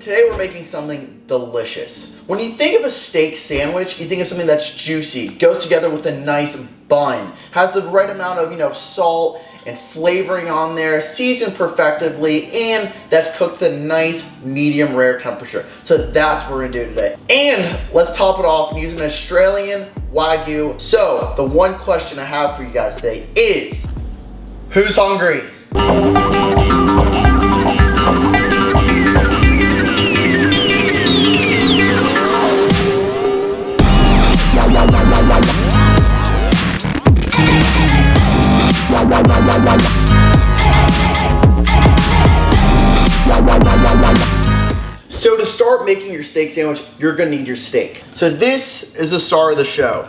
Today we're making something delicious. When you think of a steak sandwich, you think of something that's juicy, goes together with a nice bun, has the right amount of, salt and flavoring on there, seasoned perfectively, and that's cooked at a nice medium rare temperature. So that's what we're gonna do today. And let's top it off using Australian Wagyu. So the one question I have for you guys today is, who's hungry? So to start making your steak sandwich, you're gonna need your steak. So this is the star of the show.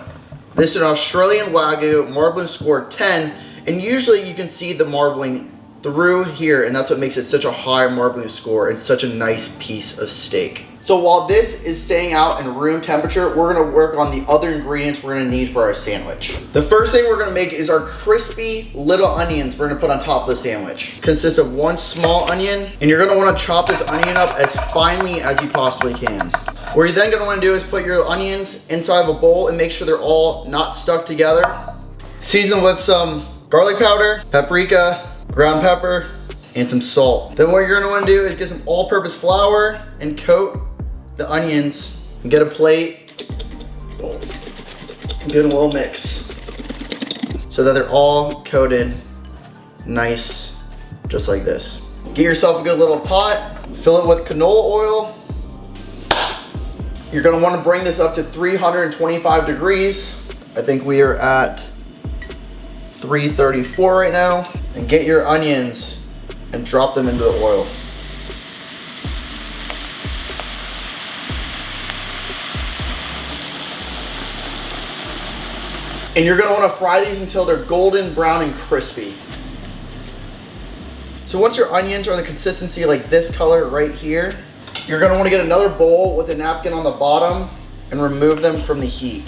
This is an Australian Wagyu, marbling score 10, and usually you can see the marbling through here, and that's what makes it such a high marbling score and such a nice piece of steak. So while this is staying out in room temperature, we're gonna work on the other ingredients we're gonna need for our sandwich. The first thing we're gonna make is our crispy little onions we're gonna put on top of the sandwich. Consists of one small onion, and you're gonna wanna chop this onion up as finely as you possibly can. What you're then gonna wanna do is put your onions inside of a bowl and make sure they're all not stuck together. Season with some garlic powder, paprika, ground pepper, and some salt. Then what you're gonna wanna do is get some all-purpose flour and coat the onions and get a plate and get a little mix so that they're all coated nice, just like this. Get yourself a good little pot, fill it with canola oil. You're gonna wanna bring this up to 325 degrees. I think we are at 334 right now. And get your onions and drop them into the oil. And you're gonna wanna fry these until they're golden brown and crispy. So once your onions are the consistency like this color right here, you're gonna wanna get another bowl with a napkin on the bottom and remove them from the heat.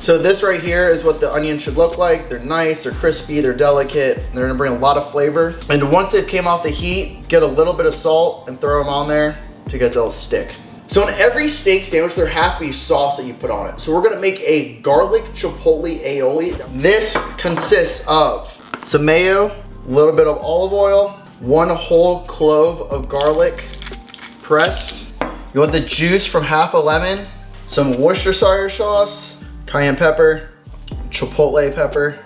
So this right here is what the onions should look like. They're nice, they're crispy, they're delicate. They're gonna bring a lot of flavor. And once they came off the heat, get a little bit of salt and throw them on there because they'll stick. So in every steak sandwich, there has to be sauce that you put on it. So we're gonna make a garlic chipotle aioli. This consists of some mayo, a little bit of olive oil, one whole clove of garlic pressed. You want the juice from half a lemon, some Worcestershire sauce, Cayenne Pepper, Chipotle Pepper,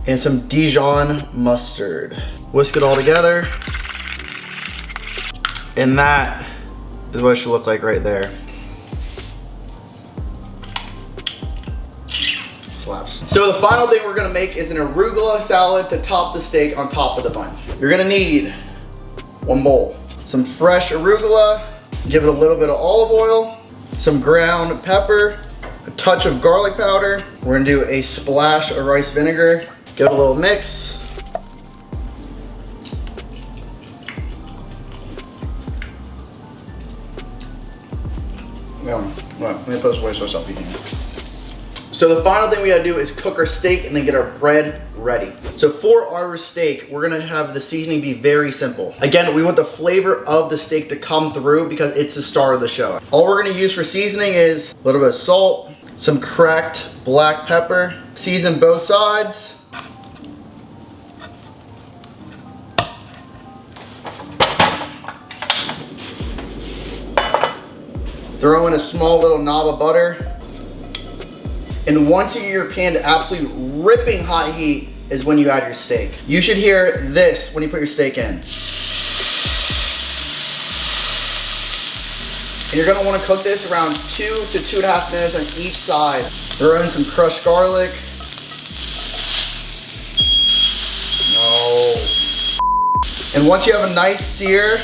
and some Dijon Mustard. Whisk it all together. And that is what it should look like right there. Slaps. So the final thing we're gonna make is an arugula salad to top the steak on top of the bun. You're gonna need one bowl, some fresh arugula, give it a little bit of olive oil, some ground pepper, a touch of garlic powder. We're gonna do a splash of rice vinegar. Give it a little mix. Well, let me put this away so it's up again. So the final thing we gotta do is cook our steak and then get our bread ready. So for our steak, we're gonna have the seasoning be very simple. Again, we want the flavor of the steak to come through because it's the star of the show. All we're gonna use for seasoning is a little bit of salt, some cracked black pepper, season both sides. Throw in a small little knob of butter. And once you get your pan to absolute ripping hot heat is when you add your steak. You should hear this when you put your steak in. And you're gonna wanna cook this around 2 to 2.5 minutes on each side. Throw in some crushed garlic. No. And once you have a nice sear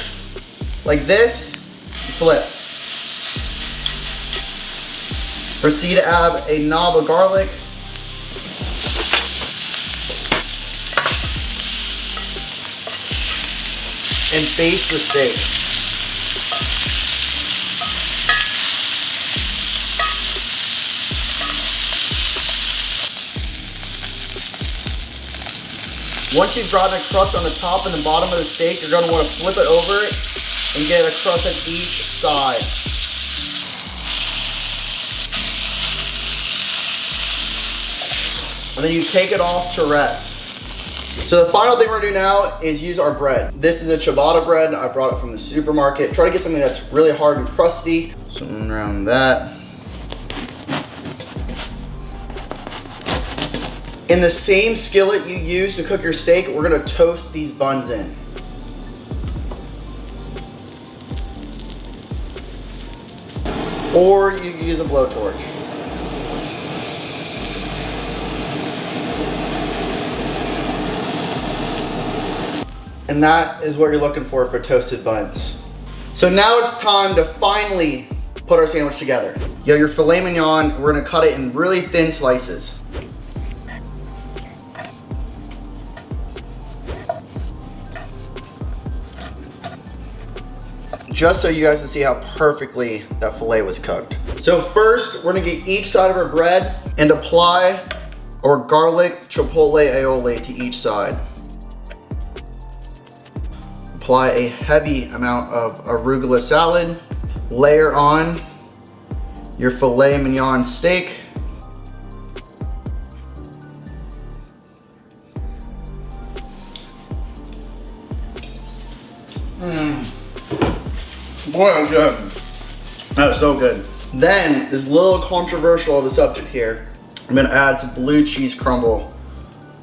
like this, flip. Proceed to add a knob of garlic. And baste the steak. Once you've gotten a crust on the top and the bottom of the steak, you're gonna wanna flip it over and get a crust at each side. And then you take it off to rest. So the final thing we're gonna do now is use our bread. This is a ciabatta bread. I brought it from the supermarket. Try to get something that's really hard and crusty. Something around that. In the same skillet you use to cook your steak, we're gonna toast these buns in. Or you can use a blowtorch. And that is what you're looking for toasted buns. So now it's time to finally put our sandwich together. You have your filet mignon. We're gonna cut it in really thin slices. Just so you guys can see how perfectly that filet was cooked. So first, we're gonna get each side of our bread and apply our garlic chipotle aioli to each side. Apply a heavy amount of arugula salad. Layer on your filet mignon steak. Boy, that was good. That was so good. Then, this little controversial of a subject here, I'm gonna add some blue cheese crumble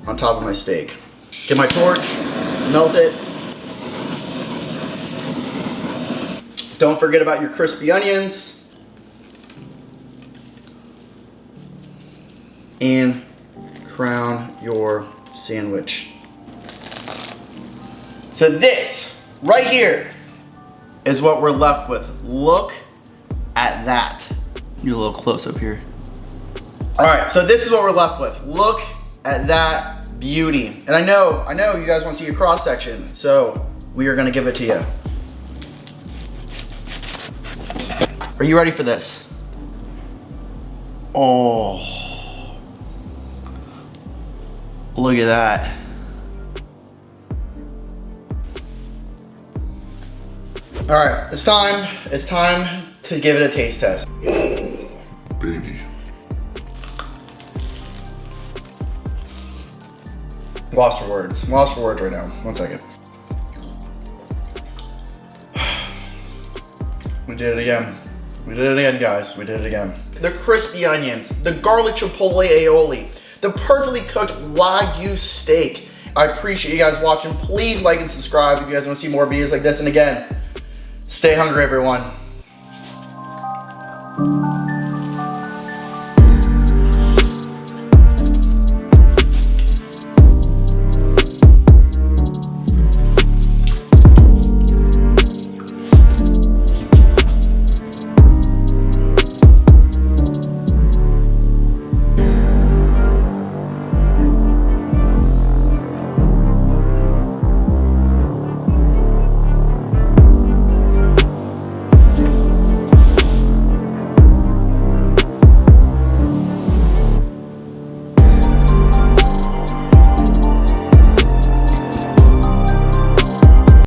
on top of my steak. Get my torch, melt it. Don't forget about your crispy onions. And crown your sandwich. So this, right here, is what we're left with. Look at that. Do a little close up here. All right, so this is what we're left with. Look at that beauty. And I know you guys want to see a cross section, so we are gonna give it to you. Are you ready for this? Oh, look at that. All right, it's time to give it a taste test. Baby. Lost for words right now. 1 second. We did it again. We did it again, guys. We did it again. The crispy onions, the garlic chipotle aioli, the perfectly cooked Wagyu steak. I appreciate you guys watching. Please like and subscribe if you guys want to see more videos like this. And again, stay hungry, everyone.